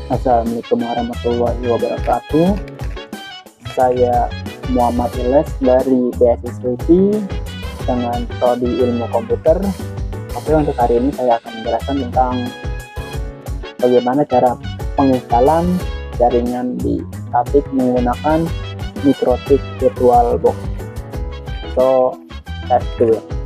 Assalamualaikum warahmatullahi wabarakatuh. Saya Muhammad Iles dari BSISWP dengan Prodi Ilmu Komputer. Oke, untuk hari ini saya akan menjelaskan tentang bagaimana cara penginstalan jaringan di statik menggunakan Mikrotik VirtualBox. So, let's do it.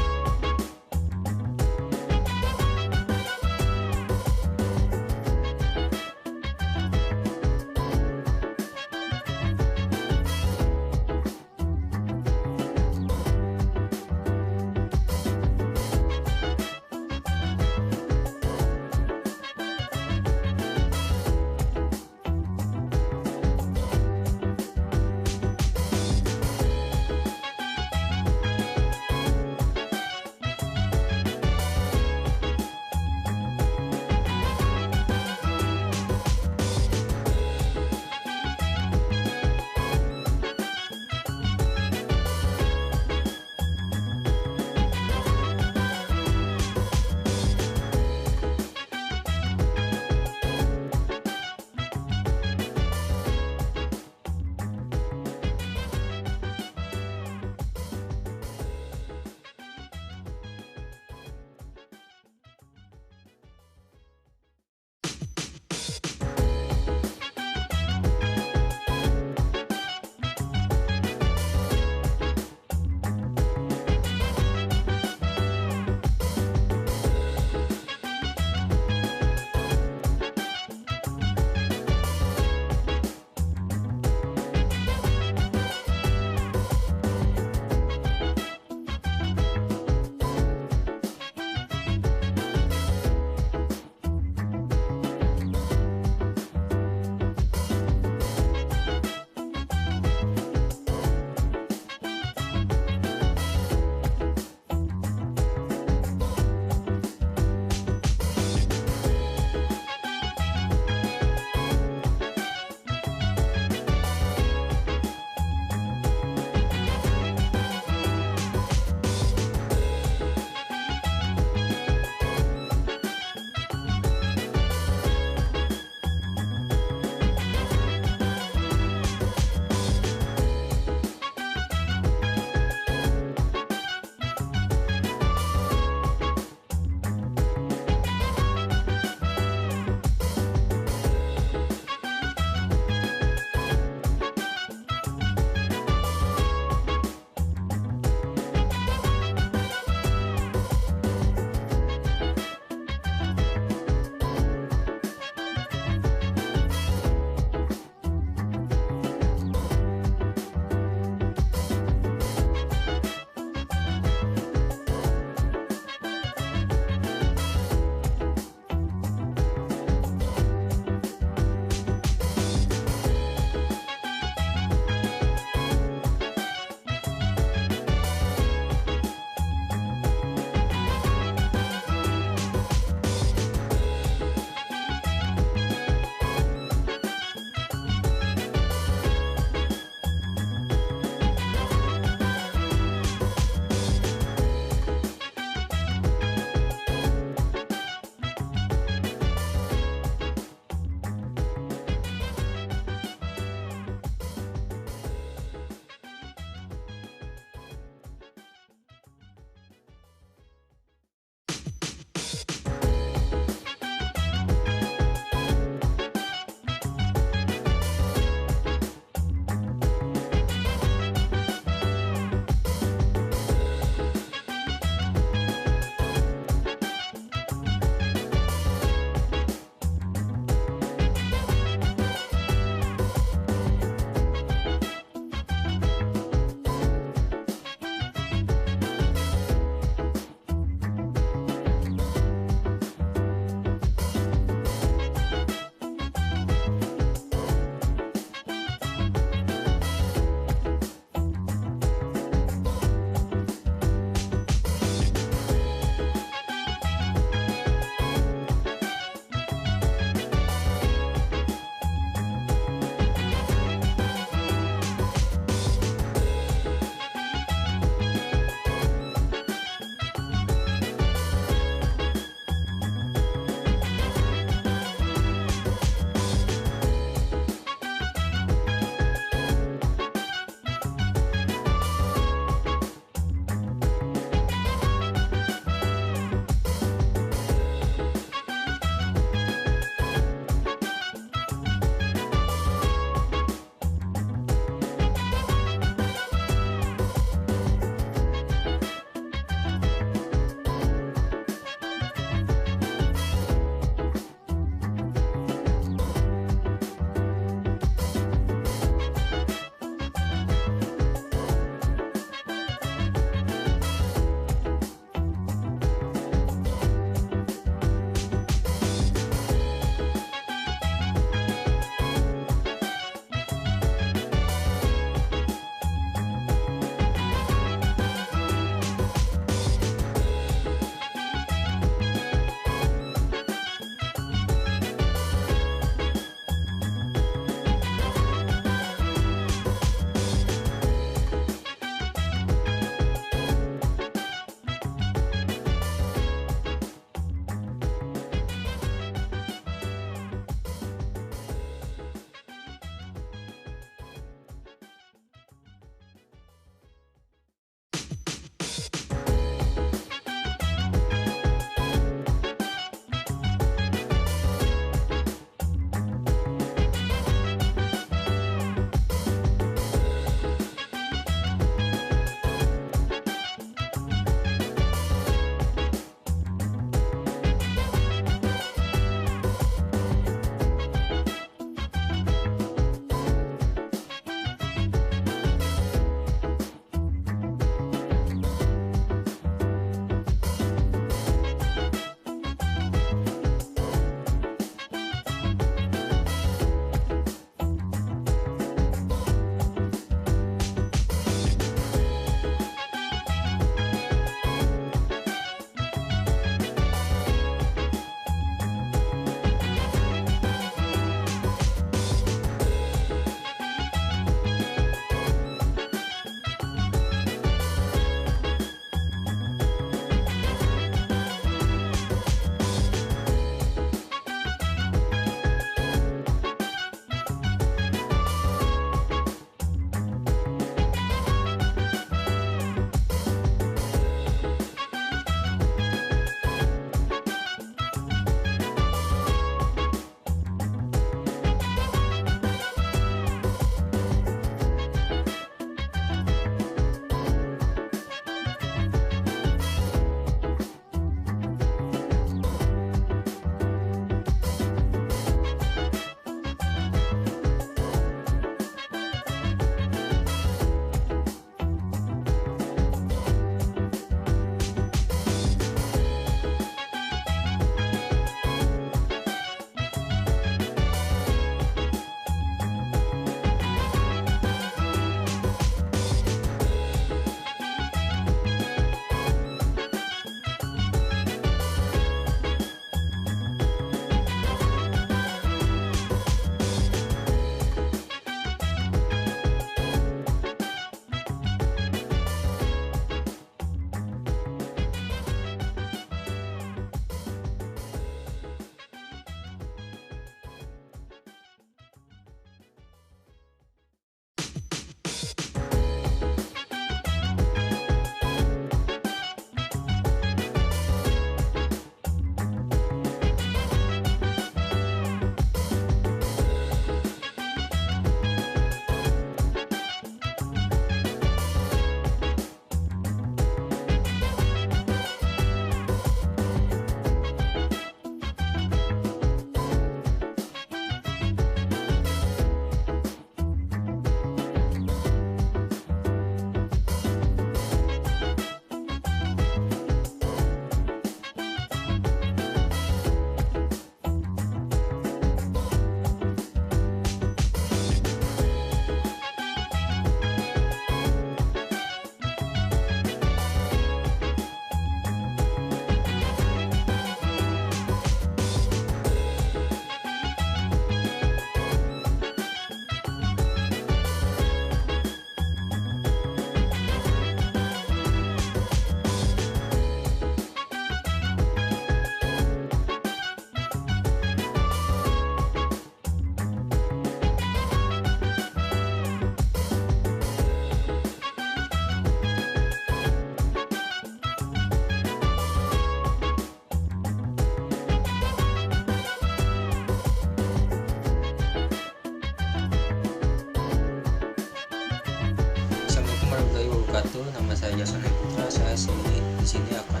wabarakatuh. Nama saya Jason Putra. Saya di sini akan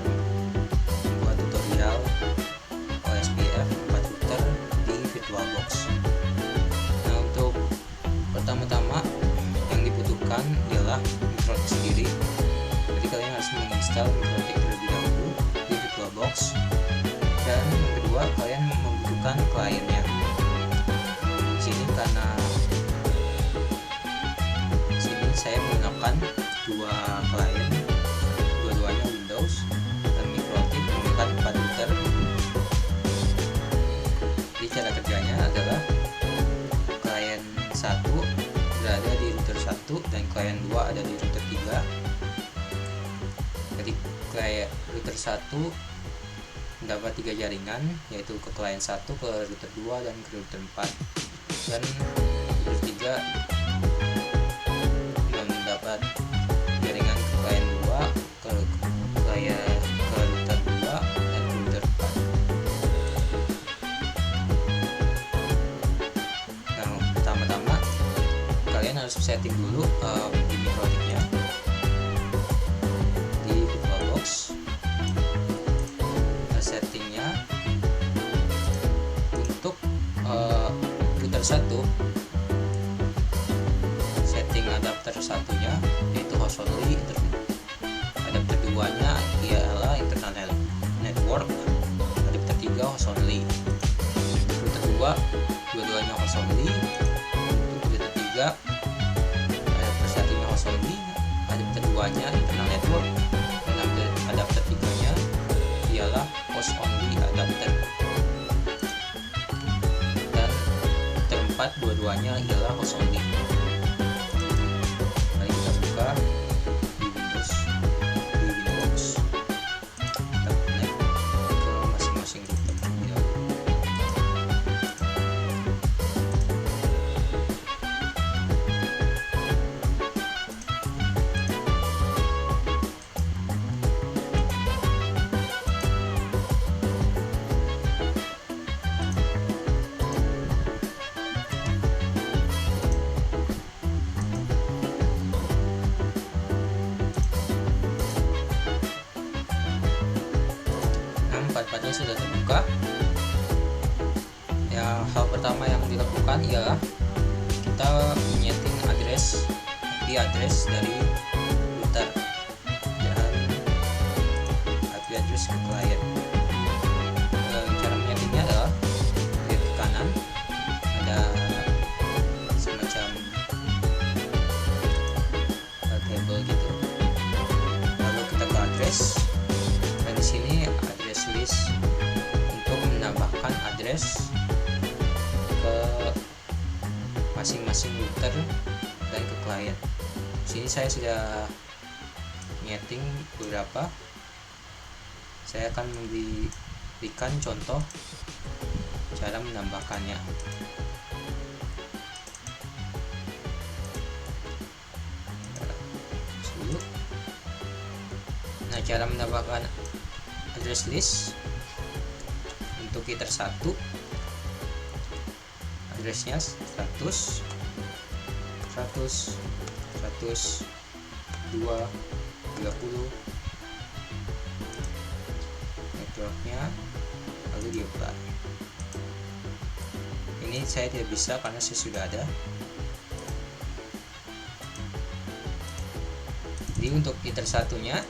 membuat tutorial OSPF 4 router di VirtualBox. Nah, untuk pertama-tama yang dibutuhkan ialah Mikrotik sendiri. Jadi kalian harus menginstal Mikrotik terlebih dahulu di VirtualBox. Dan yang kedua, kalian membutuhkan kliennya. Di sini karena saya menggunakan dua klien, dua-duanya Windows, dan Mikrotik menggunakan 4 router. Jadi cara kerjanya adalah klien 1 berada di router 1 dan klien 2 ada di router 3. Jadi klien router 1 mendapat 3 jaringan, yaitu ke klien 1, ke router 2, dan ke router 4. Dan router 3 mendapat jaringan ke klien 2, ke router 2, dan ke router 4. Nah, pertama-tama kalian harus setting dulu di Mikrotiknya di VirtualBox. Settingnya untuk router 1, setting adapter satunya yaitu host only, adapter 2 nya ialah internal network, adapter 3 host only. Router 2 dua-duanya host only. Untuk router 3 adapter satunya host only, adapter 2 nya internal network, dan adapter 3 nya ialah host only adapter. Dan router 4 dua-duanya ialah host only. Buka di Windows, di Windows kita connect ke masing-masing router. Empat-empatnya sudah terbuka. Ya, hal pertama yang dilakukan ialah kita menyeting IP address dari router dan IP address ke klien. Cara menyetingnya adalah lihat ke kanan, ada semacam table gitu. Lalu kita ke address, dan di sini list untuk menambahkan address ke masing-masing router dan ke klien. Di sini saya sudah nyeting beberapa. Saya akan memberikan contoh cara menambahkannya. Nah, cara menambahkan address list untuk router 1, addressnya 100, 100, 100, 2, 30, networknya, lalu di apply. Ini saya tidak bisa karena saya sudah ada. Jadi untuk router 1 nya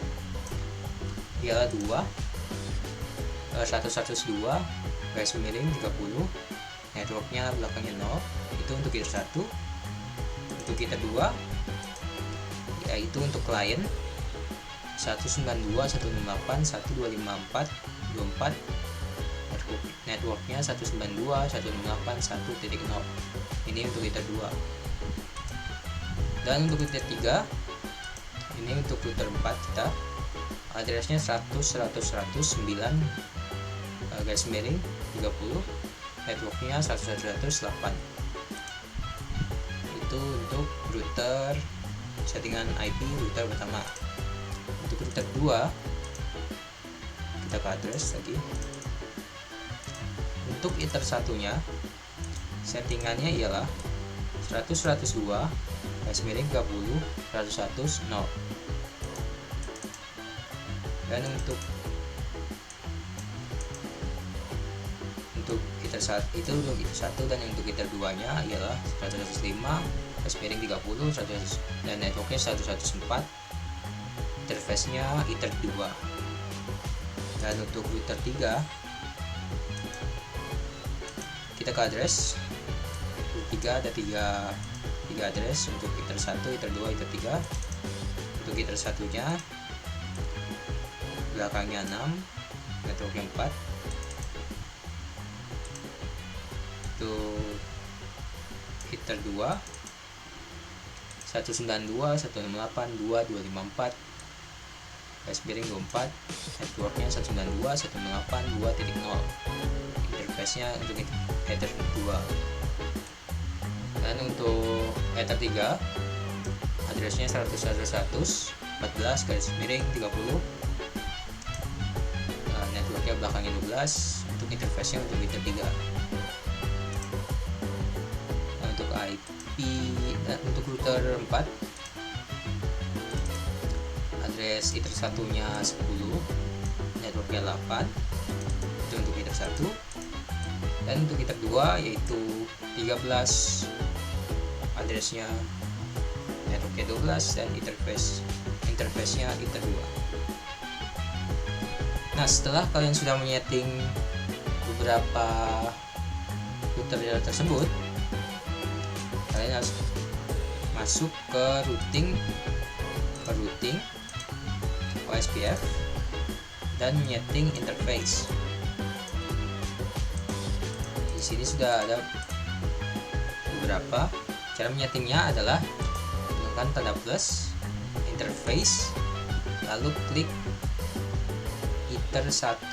ialah 102 garis miring 30, networknya belakangnya 0. Itu untuk router 1. Untuk router 2 yaitu untuk klien 192.168.1.254.24, networknya 192.168.1.0. ini untuk router 2. Dan untuk router 3, ini untuk router 4 kita, addressnya 100.100.109 garis miring 30, networknya 100.100.8. Itu untuk router settingan IP router pertama. Untuk router 2 kita ke address lagi. Untuk router satunya settingannya ialah 100.102 garis miring 30 101 0. Dan untuk iter itu untuk iter 1, dan untuk iter 2 nya ialah 105, garis miring 30, 100, dan networknya 104, interface nya iter 2. Dan untuk router 3 kita ke address 3, ada 3 address untuk iter 1, iter 2, iter 3. Untuk iter 1 nya belakangnya 6, networknya 4. Untuk iter 2 192, 168, 2, 254, garis miring 24, networknya 192, 168, 2.0, interface nya untuk ether 2. Dan untuk ether 3 addressnya 100, 14, garis miring 30, networknya belakangnya 12, untuk interface nya untuk ether 3. Nah, untuk IP dan untuk router 4 address iter 1 nya 10, networknya 8, itu untuk iter 1. Dan untuk iter 2 yaitu 13, addressnya networknya 12, dan interface nya iter 2. Nah, setelah kalian sudah menyeting beberapa router tersebut, kalian harus masuk ke routing OSPF dan menyeting interface. Di sini sudah ada beberapa. Cara menyetingnya adalah tekan tanda plus, interface, lalu klik iter 1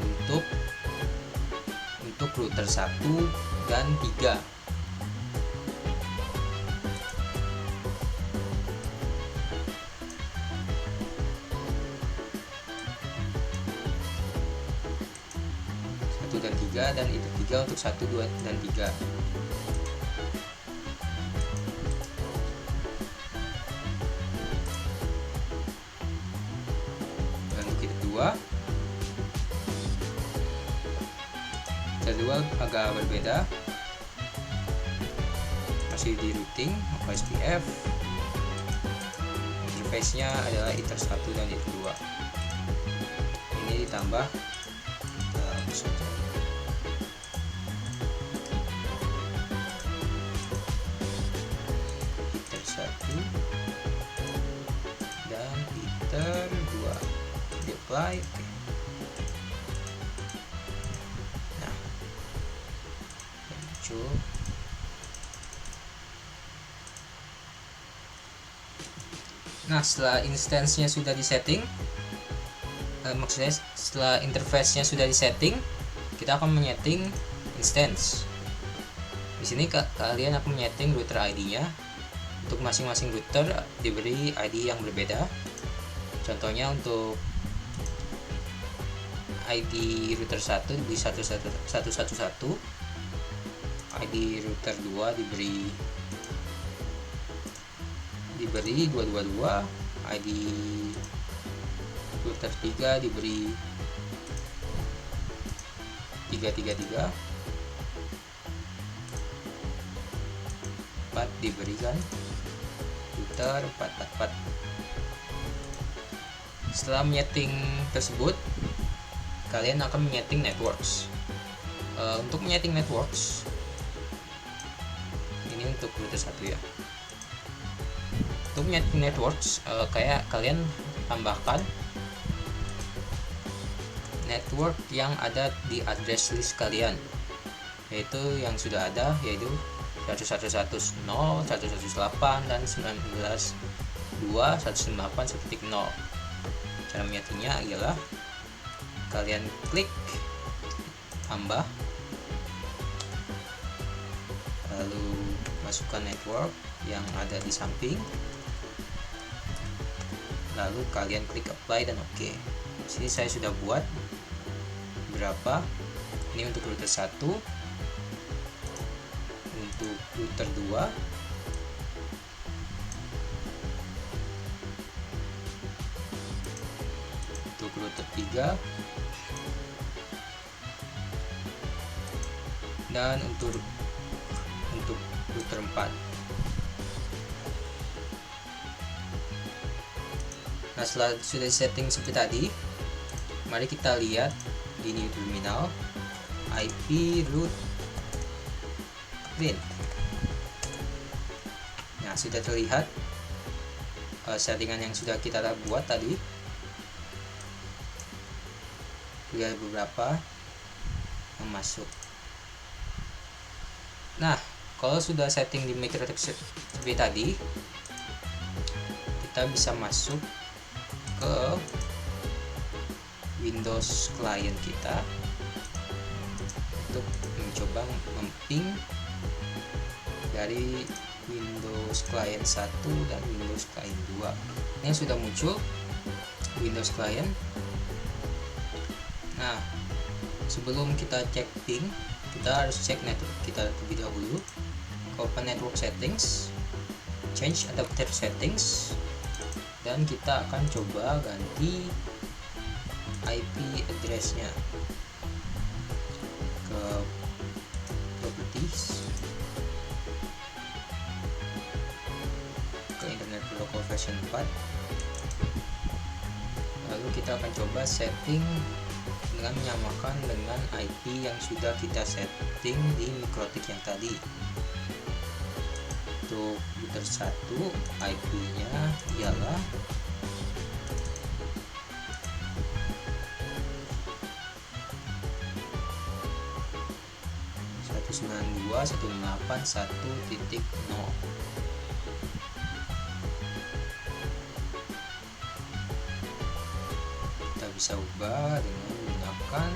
untuk router 1 dan 3. Dan 3, dan itu 3 untuk 1, 2, dan 3. Dan untuk itu 2 agak berbeda, masih di routing OSPF. Interface nya adalah iter 1 dan iter 2. Ini ditambah iter 1 dan iter 2 di apply. Oke. Nah, muncul. Nah, setelah instance-nya sudah disetting, maksudnya setelah interface-nya sudah disetting, kita akan menyeting instance. Di sini kalian akan menyeting router ID-nya. Untuk masing-masing router diberi ID yang berbeda. Contohnya untuk ID router 1 diberi 111, ID router 2 diberi 222, ID router 3 diberi 333, 4 diberikan router 444. Setelah menyeting tersebut, kalian akan menyeting networks. Untuk menyeting networks, ini untuk router 1 ya. Untuk menyeting networks, kayak kalian tambahkan network yang ada di address list kalian, yaitu yang sudah ada, yaitu 111.0, 118, dan 19.2, 198.1.0. Cara menyetingnya adalah kalian klik tambah, lalu masukkan network yang ada di samping, lalu kalian klik apply dan oke. Di sini saya sudah buat berapa. Ini untuk router 1, untuk router 2, untuk router 3 dan untuk router 4. Nah, setelah sudah setting seperti tadi, mari kita lihat di new terminal IP root print. Nah, sudah terlihat settingan yang sudah kita buat tadi. Lihat beberapa yang masuk. Nah, kalau sudah setting di MikroTik seperti tadi, kita bisa masuk ke Windows client kita untuk mencoba memping dari Windows client 1 dan Windows client 2. Ini sudah muncul Windows client. Nah, sebelum kita cek ping, kita harus cek network kita terlebih dahulu. Open network settings, change adapter settings, dan kita akan coba ganti IP address-nya ke properties, ke internet protocol version 4. Lalu kita akan coba setting dengan menyamakan dengan IP yang sudah kita setting di MikroTik yang tadi. Untuk router 1, IP-nya ialah 192.168.1.0. Kita bisa ubah dengan menggunakan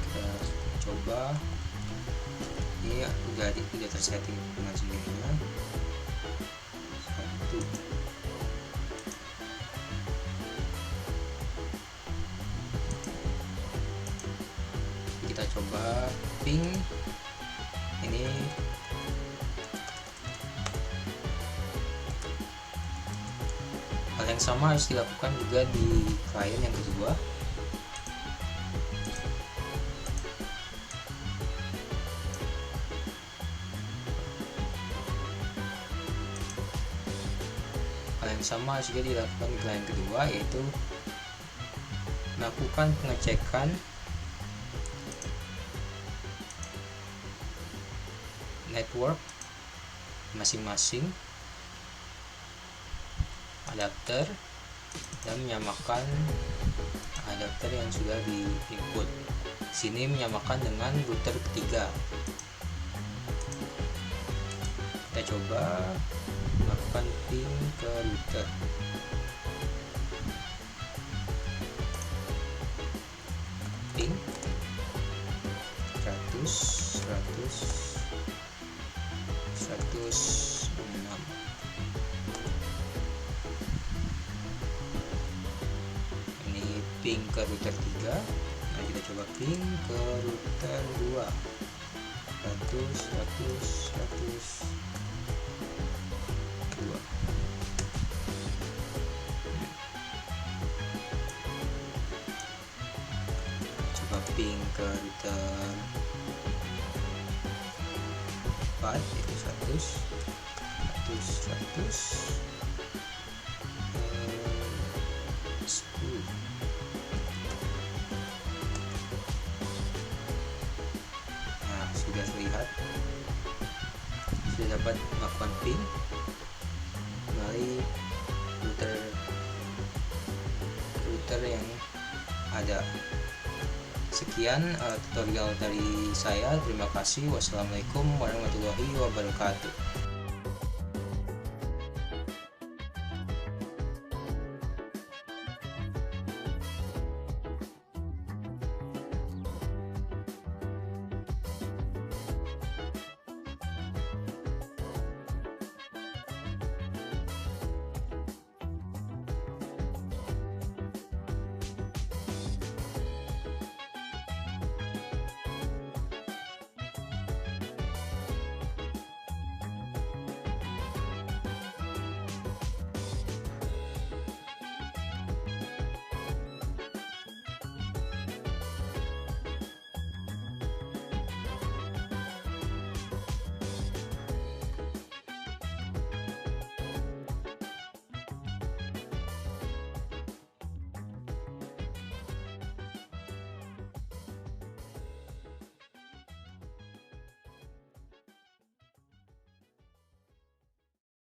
kita coba. Ini udah tersetting dengan sendirinya. 1. Kita coba ping ini. Hal yang sama harus dilakukan juga di klien yang kedua. Hal yang sama harus juga dilakukan di klien kedua, yaitu melakukan pengecekan network masing-masing adapter dan menyamakan adapter yang sudah di input. Sini menyamakan dengan router ketiga. Kita coba melakukan ping ke router. Ping 106. Ini ping ke router 3. Nah, kita coba ping ke router 2. 100 2. Coba ping ke router 4, itu 100 10. Nah, sudah terlihat, sudah dapat melakukan ping melalui router yang ada. Sekian tutorial dari saya. Terima kasih. Wassalamualaikum warahmatullahi wabarakatuh.